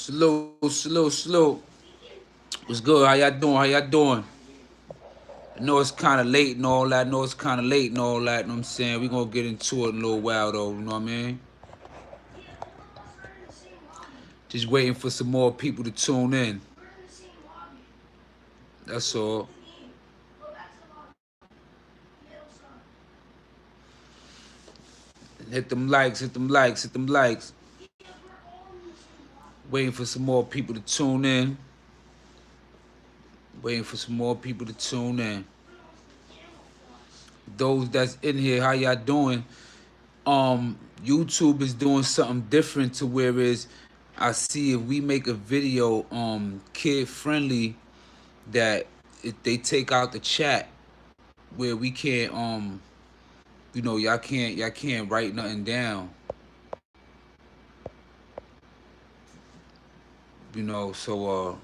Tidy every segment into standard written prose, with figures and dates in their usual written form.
Salute. What's good? How y'all doing? How y'all doing? I know it's kind of late and all that. Know what I'm saying? We gonna get into it in a little while, though. You know what I mean? Just waiting for some more people to tune in. That's all. Hit them likes. Waiting for some more people to tune in. Waiting for some more people to tune in. Those that's in here, how y'all doing? YouTube is doing something different to where is I see if we make a video kid friendly that if they take out the chat where we can't y'all can't write nothing down. So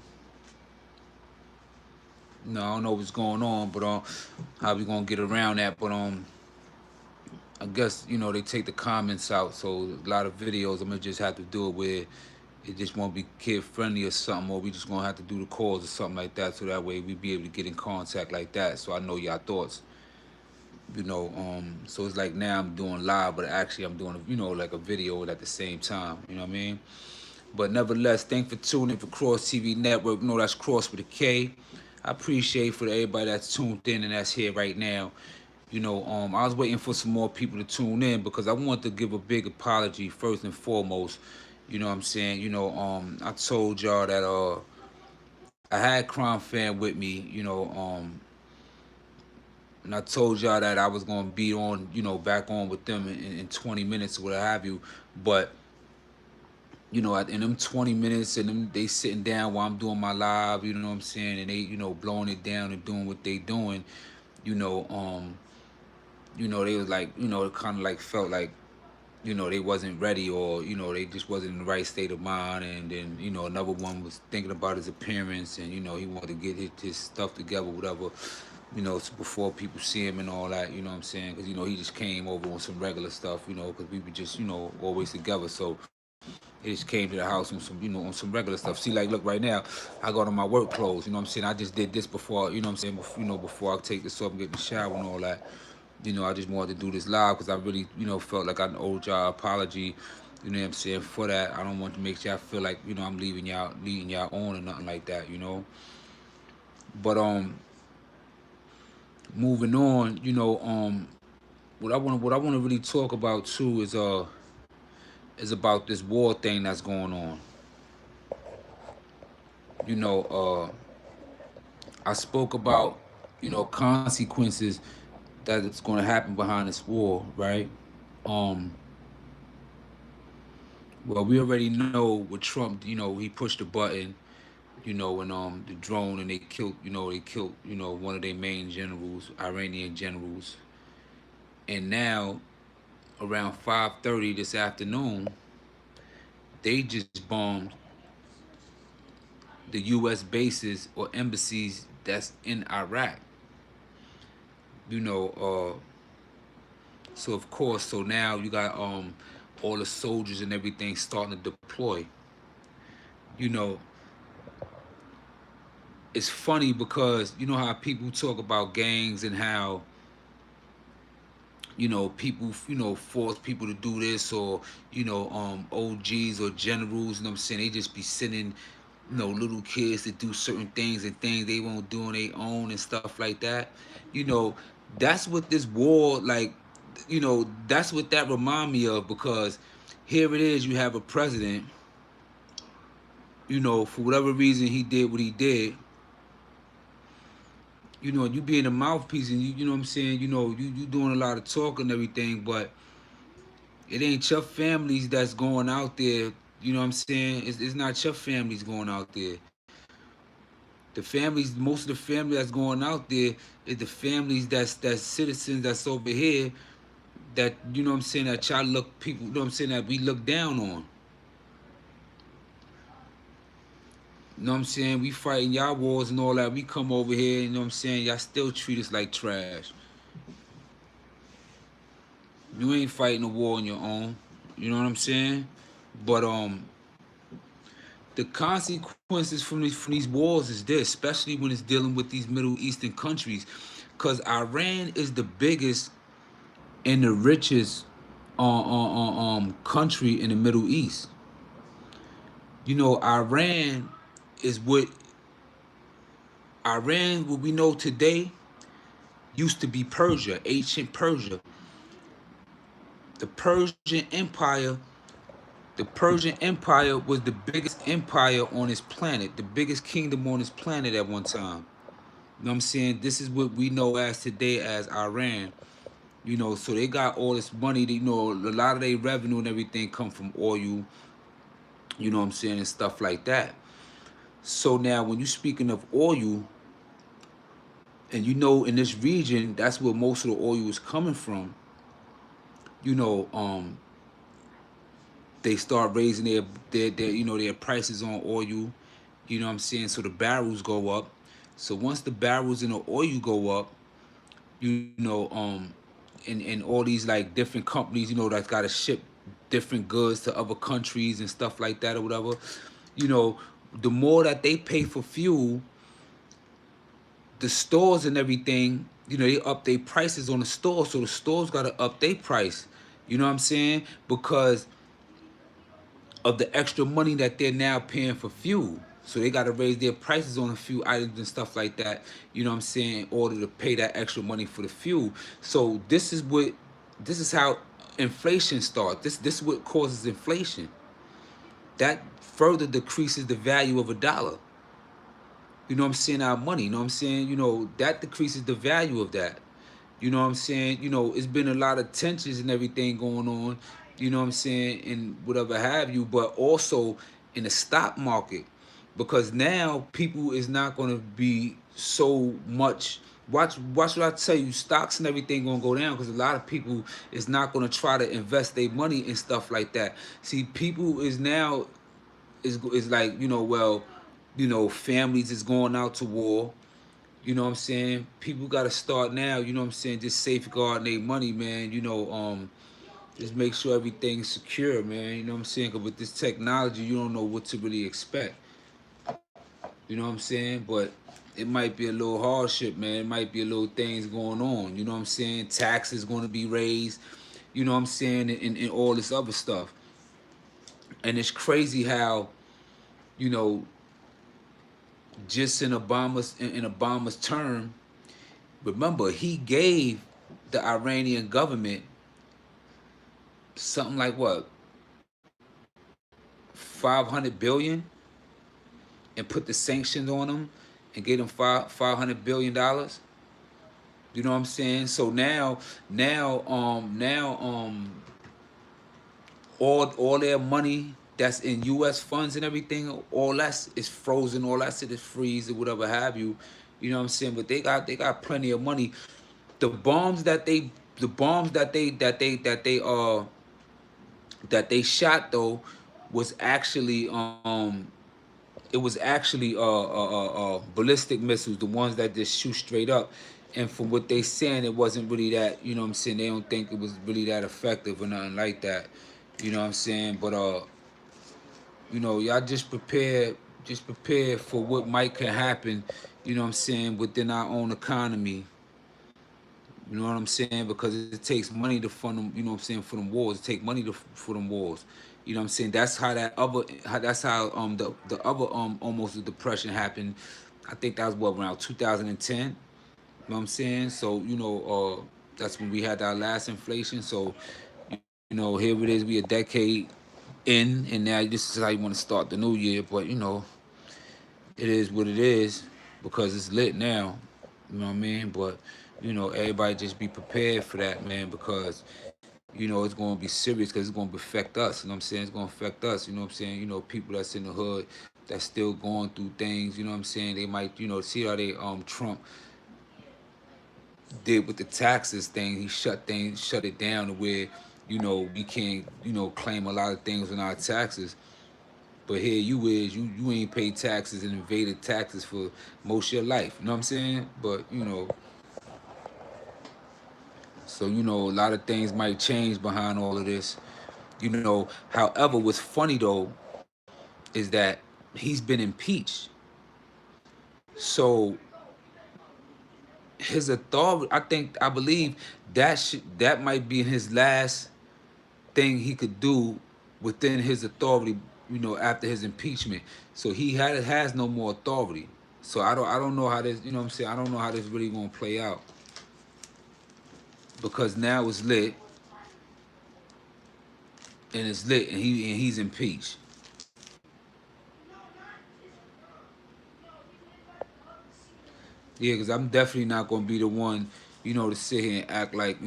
no, I don't know what's going on, but how we gonna get around that, but I guess they take the comments out, so a lot of videos I'm gonna just have to do it where it just won't be kid friendly or something, or we just gonna have to do the calls or something like that, so that way we be able to get in contact like that. So I know y'all thoughts, So it's like now I'm doing live, but actually I'm doing like a video at the same time. You know what I mean? But nevertheless, thanks for tuning in for Kross TV Network. That's Kross with a K. I appreciate for everybody that's tuned in and that's here right now. I was waiting for some more people to tune in because I want to give a big apology first and foremost. You know what I'm saying? I told y'all that I had Crime Fan with me, and I told y'all that I was gonna be on, back on with them in 20 minutes or what have you. But in them 20 minutes and them they sitting down while I'm doing my live, you know what I'm saying, and they, blowing it down and doing what they doing, you know, um, they was like, it kind of like felt like, they wasn't ready, or, they just wasn't in the right state of mind. And then, another one was thinking about his appearance, and, he wanted to get his stuff together, whatever, before people see him and all that, you know what I'm saying? Because, he just came over on some regular stuff, because we were just, always together. So it just came to the house on some, on some regular stuff. See, like, look, right now, I got on my work clothes, you know what I'm saying? I just did this before, you know what I'm saying, before I take this off and get in the shower and all that. I just wanted to do this live because I really, felt like I owed y'all apology, you know what I'm saying, for that. I don't want to make y'all feel like, I'm leading y'all on or nothing like that. But moving on, what I want to really talk about too is about this war thing that's going on. You know, I spoke about, consequences that it's going to happen behind this war, right? Um, well, we already know with Trump, he pushed the button, and the drone, and they killed, one of their main generals, Iranian generals. And now around 5:30 this afternoon, they just bombed the US bases or embassies that's in Iraq. You know, so of course, so now you got all the soldiers and everything starting to deploy. You know, it's funny because you know how people talk about gangs and how people force people to do this, or OGs or generals, you know what I'm saying, they just be sending little kids to do certain things and things they won't do on their own and stuff like that. you know that's what this war, like, that's what that remind me of, because here it is, you have a president, for whatever reason he did what he did, you being a mouthpiece, and you know what I'm saying, you doing a lot of talk and everything, but it ain't your families that's going out there. You know what I'm saying? It's not your families going out there. Most of the family that's going out there is the families that's citizens that's over here, that, what I'm saying, that y'all look people, you know what I'm saying, that we look down on. You know what I'm saying? We fighting y'all wars and all that. We come over here, you know what I'm saying? Y'all still treat us like trash. You ain't fighting a war on your own. You know what I'm saying? But the consequences from these wars is this, especially when it's dealing with these Middle Eastern countries, because Iran is the biggest and the richest country in the Middle East. You know, is what Iran, what we know today, used to be Persia, ancient Persia. The Persian Empire, the Persian Empire was the biggest empire on this planet, the biggest kingdom on this planet at one time. You know what I'm saying? This is what we know as today as Iran. You know, so they got all this money. You know, a lot of their revenue and everything come from oil. You know what I'm saying, and stuff like that. So now, when you speaking of oil, and you know, in this region, that's where most of the oil is coming from. You know, they start raising their you know, their prices on oil. You know what I'm saying? So the barrels go up. So once the barrels in the oil go up, you know, and all these like different companies, you know, that's got to ship different goods to other countries and stuff like that or whatever. You know, the more that they pay for fuel, the stores and everything, you know, they up their prices on the store, so the stores got to up their price. You know what I'm saying? Because of the extra money that they're now paying for fuel. So they got to raise their prices on a few items and stuff like that, you know what I'm saying, in order to pay that extra money for the fuel. So this is how inflation starts. This is what causes inflation. That further decreases the value of a dollar. You know what I'm saying? Our money, you know what I'm saying? You know, that decreases the value of that. You know what I'm saying? You know, it's been a lot of tensions and everything going on, you know what I'm saying, and whatever have you, but also in the stock market. Because now people is not gonna be so much watch what I tell you, stocks and everything gonna go down because a lot of people is not gonna try to invest their money in stuff like that. See, people is now is like, you know, well, you know, families is going out to war. You know what I'm saying? People got to start now, you know what I'm saying, just safeguarding their money, man. You know, just make sure everything's secure, man. You know what I'm saying? Because with this technology, you don't know what to really expect. You know what I'm saying? But it might be a little hardship, man. It might be a little things going on. You know what I'm saying? Taxes going to be raised. You know what I'm saying? And all this other stuff. And it's crazy how, you know, just in Obama's term, remember he gave the Iranian government something like what, 500 billion, and put the sanctions on them and gave them 500 billion dollars. You know what I'm saying? So now all their money that's in U.S. funds and everything, all that is frozen, all that shit is freeze or whatever have you. You know what I'm saying? But they got plenty of money. The bombs that they the bombs that they shot though was actually it was actually ballistic missiles, the ones that just shoot straight up. And from what they saying, it wasn't really that, you know what I'm saying, they don't think it was really that effective or nothing like that. You know what I'm saying? But you know, y'all just prepare for what might could happen, you know what I'm saying, within our own economy. You know what I'm saying? Because it takes money to fund them, you know what I'm saying, for them wars. It takes money for them wars. You know what I'm saying? That's how that's how the other almost the depression happened. I think that was what, around 2010. You know what I'm saying? So, you know, that's when we had our last inflation. So, you know, here it is, we a decade in, and now this is how you want to start the new year. But, you know, it is what it is because it's lit now. You know what I mean? But, you know, everybody just be prepared for that, man, because, you know, it's going to be serious because it's going to affect us. You know what I'm saying? It's going to affect us. You know what I'm saying? You know, people that's in the hood that's still going through things. You know what I'm saying? They might, you know, see how they Trump did with the taxes thing. He shut it down to where, you know, we can't, you know, claim a lot of things on our taxes. But here you ain't paid taxes and evaded taxes for most of your life. You know what I'm saying? But, you know, so, you know, a lot of things might change behind all of this. You know, however, what's funny though is that he's been impeached. So his authority, I believe that might be his last thing he could do within his authority, after his impeachment. So he has no more authority. So I don't know how this, what I'm saying, I don't know how this really gonna play out, because now it's lit, and he's impeached. Yeah, because I'm definitely not gonna be the one, to sit here and act like,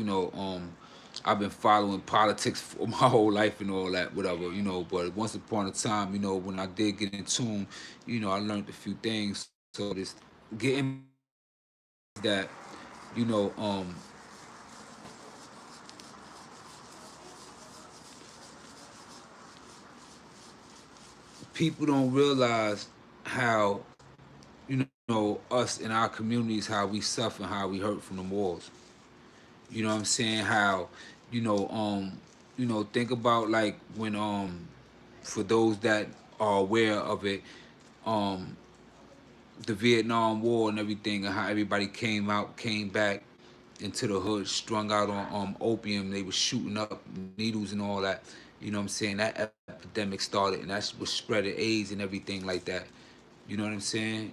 I've been following politics for my whole life and all that, whatever. But once upon a time, when I did get in tune, I learned a few things. So this getting back to what I was saying is that, you know, um, people don't realize how, us in our communities, how we suffer, how we hurt from the wars. You know what I'm saying? How, you know, um, think about like when for those that are aware of it, um, the Vietnam War and everything, and how everybody came back into the hood, strung out on opium. They were shooting up needles and all that. You know what I'm saying? That epidemic started, and that's what spread of AIDS and everything like that. You know what I'm saying?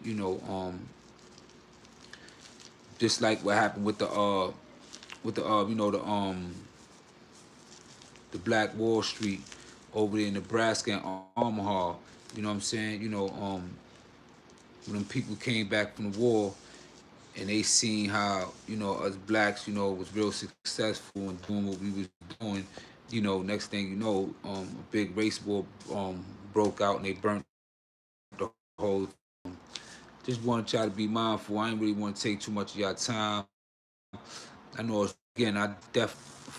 Just like what happened with the the Black Wall Street over there in Nebraska and Omaha. You know what I'm saying? When them people came back from the war and they seen how, us blacks, was real successful and doing what we was doing. Next thing you know, a big race war broke out and they burnt the whole thing. Just want y'all to be mindful. I ain't really want to take too much of y'all time. I know, again, I definitely